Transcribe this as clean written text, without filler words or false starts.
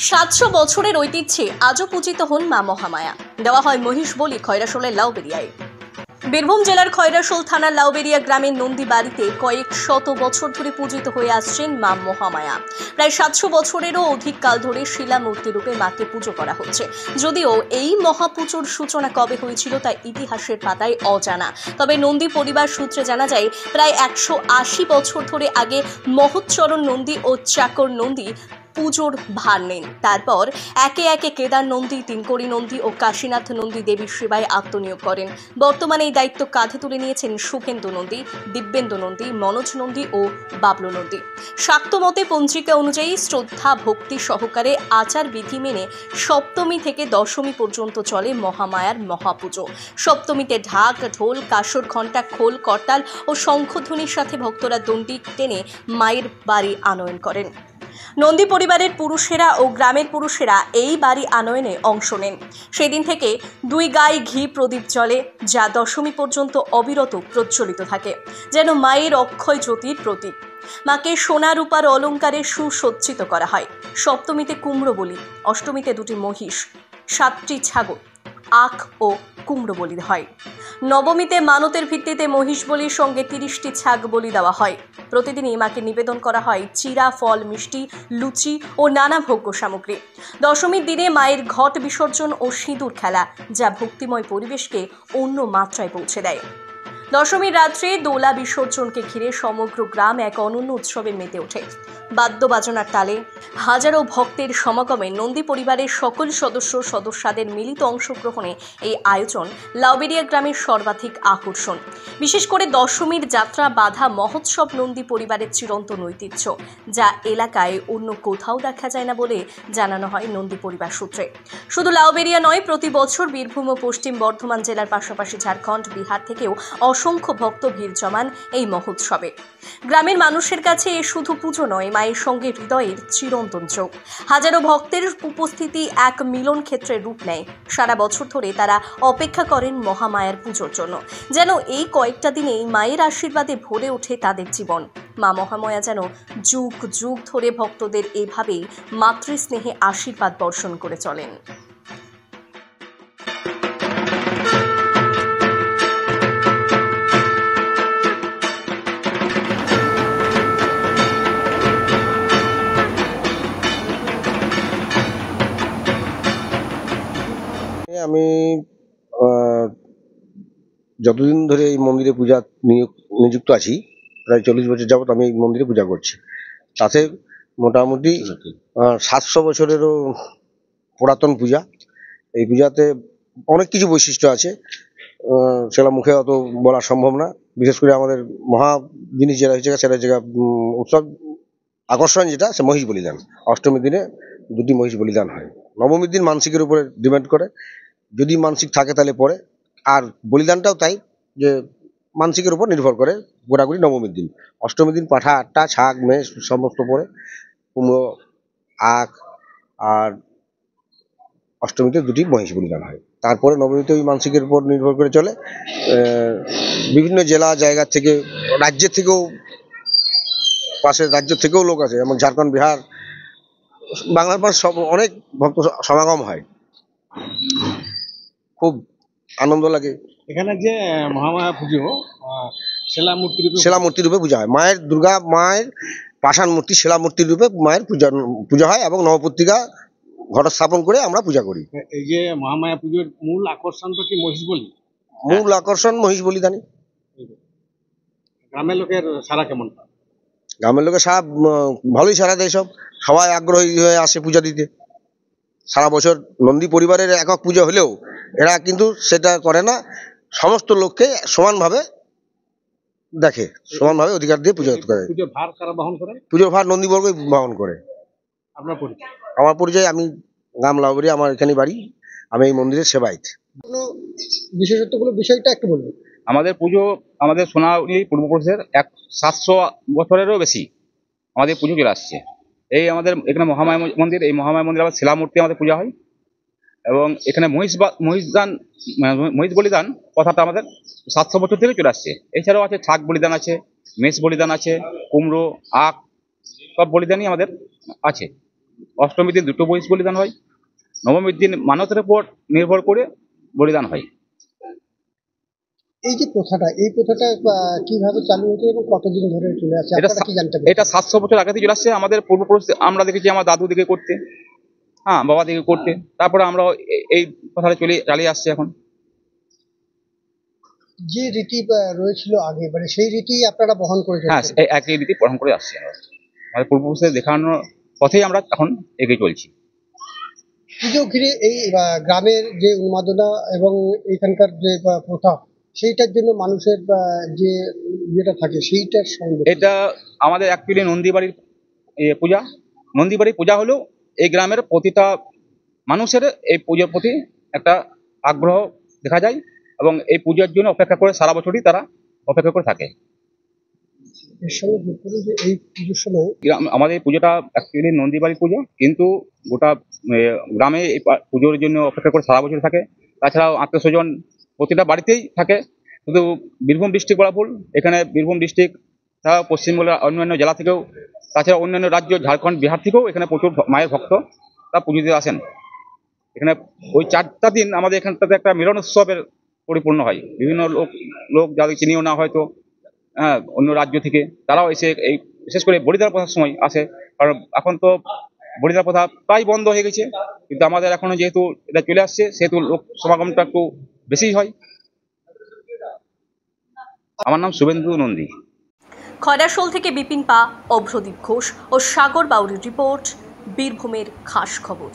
700 বছরের ঐতিহ্যে আজও পূজিত হন মা মহামায়া। দেওয়া হয় মহিষ বলি খয়রাশোলের লাউবেরিয়ায়। বীরভূম জেলার খয়রাশোল থানার লাউবেরিয়া গ্রামের নন্দী বাড়িতে কয়েক শত বছর ধরে পূজিত হয়ে আসছেন মা মহামায়া। প্রায় 700 বছরেরও অধিক কাল ধরে শিলা মূর্তি রূপে মাকে পুজো করা হচ্ছে। যদিও এই মহাপুজোর সূচনা কবে হয়েছিল তা ইতিহাসের পাতায় অজানা। তবে নন্দী পরিবার সূত্রে জানা যায় প্রায় 180 বছর ধরে আগে মহোচ্চরণ নন্দী ও চাকর নন্দী পুজোর ভার নেন। তারপর একে একে কেদার নন্দী, তিনকড়ি নন্দী ও কাশীনাথ নন্দী দেবীর সেবায় আত্মনিয়োগ করেন। বর্তমানে এই দায়িত্ব কাঁধে তুলে নিয়েছেন শুভেন্দু নন্দী, দিব্যেন্দু নন্দী, মনোজ নন্দী ও বাবলু নন্দী। শাক্ত মতে পঞ্জিকা অনুযায়ী শ্রদ্ধা ভক্তি সহকারে আচার বিধি মেনে সপ্তমী থেকে দশমী পর্যন্ত চলে মহামায়ার মহাপুজো। সপ্তমীতে ঢাক, ঢোল, কাসর, ঘণ্টা, খোল, করতাল ও শঙ্খধ্বনির সাথে ভক্তরা দণ্ডি টেনে মায়ের বাড়ি আনয়ন করেন। নন্দী পরিবারের পুরুষেরা ও গ্রামের পুরুষেরা এই বাড়ি আনয়নে অংশ নেন। সেদিন থেকে 2 গায়ে ঘি প্রদীপ জ্বলে, যা দশমী পর্যন্ত অবিরত প্রজ্বলিত থাকে, যেন মায়ের অক্ষয় জ্যোতির প্রতীক। মাকে সোনা রূপার অলঙ্কারে সুসজ্জিত করা হয়। সপ্তমীতে কুমড়ো বলি, অষ্টমীতে 2টি মহিষ, 7টি ছাগল, আখ ও কুমড়ো বলি হয়। নবমীতে মানতের ভিত্তিতে মহিষ বলির সঙ্গে 30টি ছাগ বলি দেওয়া হয়। প্রতিদিনই মাকে নিবেদন করা হয় চিরা, ফল, মিষ্টি, লুচি ও নানা ভোগ্য সামগ্রী। দশমীর দিনে মায়ের ঘট বিসর্জন ও সিঁদুর খেলা, যা ভক্তিময় পরিবেশকে অন্য মাত্রায় পৌঁছে দেয়। দশমীর রাত্রে দোলা বিসর্জনকে ঘিরে সমগ্র গ্রাম এক অনন্য উৎসবে মেতে ওঠে। বাদ্যবাজনার তালে হাজারো ভক্তের সমাগমে নন্দী পরিবারের সকল সদস্যদের মিলিত অংশগ্রহণে এই আয়োজন লাউবেরিয়া গ্রামের সর্বাধিক আকর্ষণ। বিশেষ করে দশমীর যাত্রা বাধা মহোৎসব নন্দী পরিবারের চিরন্তন ঐতিহ্য, যা এলাকায় অন্য কোথাও দেখা যায় না বলে জানানো হয় নন্দী পরিবার সূত্রে। শুধু লাউবেরিয়া নয়, প্রতি বছর বীরভূম ও পশ্চিম বর্ধমান জেলার পাশাপাশি ঝাড়খণ্ড, বিহার থেকেও অসংখ্য ভক্ত ভিড় জমান এই মহোৎসবে। গ্রামের মানুষের কাছে এ শুধু পুজো নয়, মায়ের সঙ্গে হৃদয়ের চিরন্তন যোগ। হাজারো ভক্তের উপস্থিতি এক মিলন ক্ষেত্রে রূপ নেয়। সারা বছর ধরে তারা অপেক্ষা করেন মহামায়ার পুজোর জন্য, যেন এই কয়েকটা দিনেই মায়ের আশীর্বাদে ভরে ওঠে তাদের জীবন। মা মহামায়া যেন যুগ যুগ ধরে ভক্তদের এভাবেই মাতৃস্নেহে আশীর্বাদ বর্ষণ করে চলেন। আমি যতদিন ধরে এই মন্দিরে পূজা নিযুক্ত আছি, প্রায় 40 বছর যাবত আমি এই মন্দিরে পূজা করছি। তাতে মোটামুটি 700 বছরেরও পুরাতন পূজা। এই পূজাতে অনেক কিছু বৈশিষ্ট্য আছে, সেটা মুখে অত বলা সম্ভব না। বিশেষ করে আমাদের মহা জিনিস যেটা হয়েছে, সেটা হচ্ছে উৎসব আকর্ষণ, যেটা সে মহিষ বলিদান। অষ্টমীর দিনে 2টি মহিষ বলিদান হয়। নবমীর দিন মানসিকের উপরে ডিপেন্ড করে, যদি মানসিক থাকে তাহলে পরে, আর বলিদানটাও তাই, যে মানসিকের উপর নির্ভর করে গোড়াগুড়ি নবমীর দিন। অষ্টমীর দিন পাঠা 8টা, ছাগ, মেষ সমস্ত পরে, কুমড়ো, আখ, আর অষ্টমীতে 2টি মহিষ বলিদান হয়। তারপরে নবমীতে ওই মানসিকের উপর নির্ভর করে চলে। বিভিন্ন জেলা জায়গা থেকে, রাজ্যের থেকেও, পাশের রাজ্য থেকেও লোক আছে, যেমন ঝাড়খণ্ড, বিহার, বাংলার পাশ সব অনেক ভক্ত সমাগম হয়। খুব আনন্দ লাগে। এখানে যে মহামায়া পুজো শিলা মূর্তি রূপে পূজা হয়। মায়ের, দুর্গা মায়ের পাষাণ মূর্তি শিলা মূর্তির রূপে মায়ের পূজা হয়, এবং নবপত্রিকা ঘট স্থাপন করে আমরা পূজা করি। এই যে মহামায়া পুজোর মূল আকর্ষণটা কি মহিষ বলি? মূল আকর্ষণ মহিষ বলিদানি। গ্রামের লোকের সারা কেমন? গ্রামের লোকের সারা ভালোই সারা দেয়। সবাই আগ্রহী হয়ে আসে পূজা দিতে। সারা বছর নন্দী পরিবারের একক পূজা হলেও এরা কিন্তু সেটা করে না, সমস্ত লোককে সমানভাবে দেখে, সমানভাবে অধিকার দিয়ে পূজা করে। পুজোর ভার কারা বহন করে? পুজোর ভার নন্দীবর্গই বহন করে। আপনার পরিচয়? আমার পরিচয়, আমি গ্রাম লাউবেরিয়া, আমার এখানে বাড়ি, আমি এই মন্দিরের সেবায়িত। বিশেষত্বগুলো বিষয়টা একটু বলবেন? আমাদের পুজো, আমাদের সোনালী পূর্বপুরুষের 700 বছরেরও বেশি আমাদের পুজো চলে আসছে। এই আমাদের এখানে মহামায়া মন্দির, এই মহামায়া মন্দির আবার শিলা মূর্তি আমাদের পূজা হয়, এবং এখানে মহিষ বলিদান কথাটা আমাদের 700 বছর থেকে চলে আসছে। এছাড়াও আছে ছাগ বলিদান, আছে মেষ বলিদান, আছে কুমড়ো, আখ, সব বলিদানই আমাদের আছে। অষ্টমীর দিন 2টো মহিষ বলিদান হয়, নবমীর দিন মানতের উপর নির্ভর করে বলিদান হয়। এই যে প্রথাটা, এই প্রথাটা কিভাবে চালু হয়েছে এবং কতদিন ধরে চলে আসছে, এটা আপনারা কি জানতে পারেন? এটা 700 বছর আগে থেকে চলে আসছে। আমাদের পূর্বপুরুষ আমরা দেখেছি, আমার দাদু দিকে করতে, হ্যাঁ বাবা দিকে করতে, তারপরে আমরা এই কথাটা চালিয়ে আসছে এখন। যে রীতি রয়েছিল আগে, মানে সেই রীতি আপনারা বহন করে হ্যাঁ, চলছেন। এই একই রীতি পালন করে আসছে আমরা। আমাদের পূর্বপুরুষদের দেখানোর পথেই আমরা এখন এগিয়ে চলছি। পুজো ঘিরে এই গ্রামের যে উন্মাদনা এবং এখানকার যে প্রথা, সেইটার জন্য মানুষের যে ইয়েটা থাকে সেইটার সঙ্গে এটা আমাদের অ্যাকচুয়ালি নন্দীবাড়ির পূজা। নন্দীবাড়ির পূজা হলেও এই গ্রামের প্রতিটা মানুষের এই পুজোর প্রতি একটা আগ্রহ দেখা যায় এবং এই পূজার জন্য অপেক্ষা করে সারা বছরই তারা অপেক্ষা করে থাকে। এর সঙ্গে যোগ করুন যে এই পুজোর সময় আমাদের এই পুজোটা অ্যাকচুয়ালি নন্দীবাড়ির পুজো, কিন্তু গোটা গ্রামে এই পুজোর জন্য অপেক্ষা করে সারা বছর থাকে। তাছাড়াও আত্মীয় স্বজন প্রতিটা বাড়িতেই থাকে। শুধু বীরভূম ডিস্ট্রিক্ট বলা ভুল, এখানে বীরভূম ডিস্ট্রিক্ট ছাড়াও পশ্চিমবঙ্গের অন্যান্য জেলা থেকেও, তাছাড়া অন্যান্য রাজ্য ঝাড়খণ্ড বিহার থেকেও এখানে প্রচুর মায়ের ভক্ত তা পুজো দিতে আসেন। এখানে ওই 4টা দিন আমাদের এখানটাতে একটা মিলন উৎসবের পরিপূর্ণ হয়। বিভিন্ন লোক যাদের চিনিও না হয়তো, হ্যাঁ, অন্য রাজ্য থেকে তারাও এসে এই বিশেষ করে বলিদান প্রথার সময় আসে। কারণ এখন তো বলিদান প্রথা প্রায় বন্ধ হয়ে গেছে, কিন্তু আমাদের এখনো যেহেতু এটা চলে আসছে সেহেতু লোক সমাগমটা একটু বেশিই হয়। আমার নাম শুভেন্দু নন্দী। খয়রাশোল থেকে বিপিন পা, অভ্রদীপ ঘোষ ও সাগর বাউরির রিপোর্ট, বীরভূমের খাস খবর।